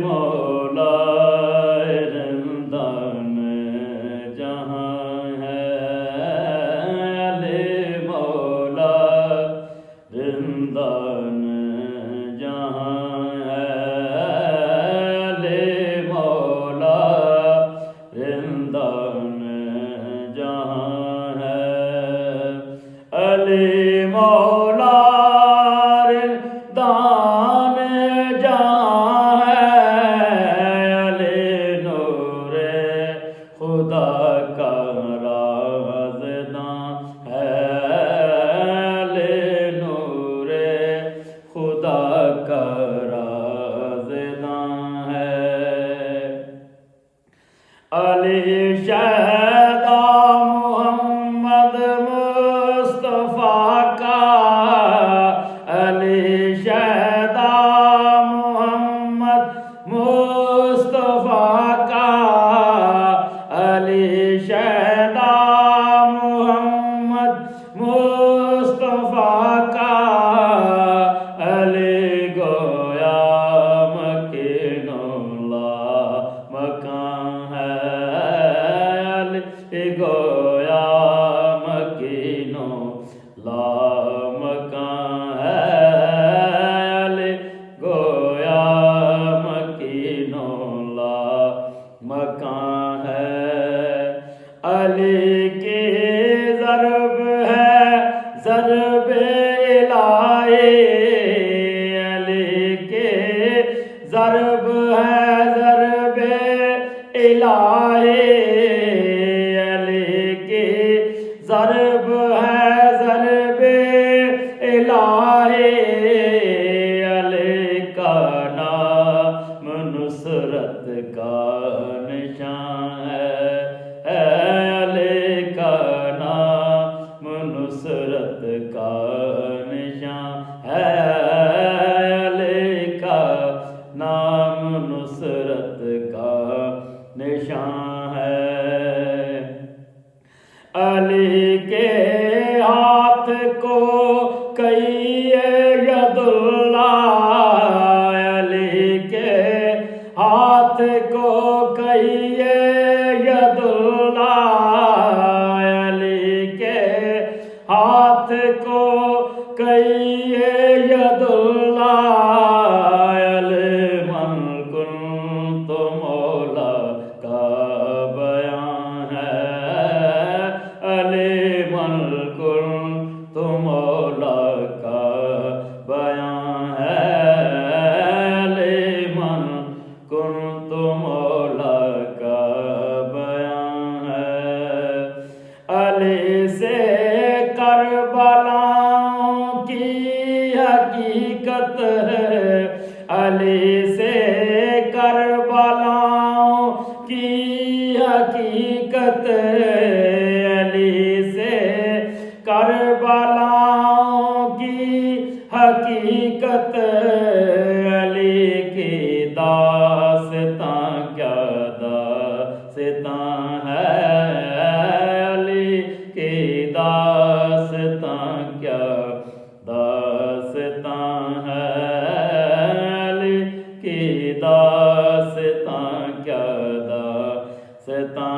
मौला रमदान जहाँ है अले मौला रमदान जहाँ है अले मौला रमदान जहाँ है अले मौला रमदान जहाँ खुदा का राज़दां है ले नूरे खुदा का राज़दां है अली शहदा मोहम्मद मुस्तफ़ा का अली शहदा मोहम्मद मुस्तफ़ा का अली शहदा मोहम्मद मुस्तफ़ा का अली गोया मकीनुल्लाह मकान है अली गोया मकीनुल्लाह मकान है अली गोया मकीनुल्लाह मकान है अली की ज़रब है ज़रब इलाही अली के ज़रब है ज़रब इलाही अली की ज़रब है ज़रब इलाही अली का नाम नुसरत का निशान है अली का नाम नुसरत का निशान है अली का नाम नुसरत का निशान है अली के हाथ को कई यदुल्ला अली के हाथ को कई यदुल्ला अली के हाथ को कई यदुल्ला अली मलकुल तो मौला का बयान है अली मलकुल तो मौला का बयान है अली मलकुल तो मौला का बयान है अली से करबलाओं की हकीकत है अली से करबलाओं की हकीकत अली से करबलाओं की हकीकत अली की दास्तां क्या दास्तां है अली की दास्तां क्या दास्तां है अली की दास्तां क्या दास्तां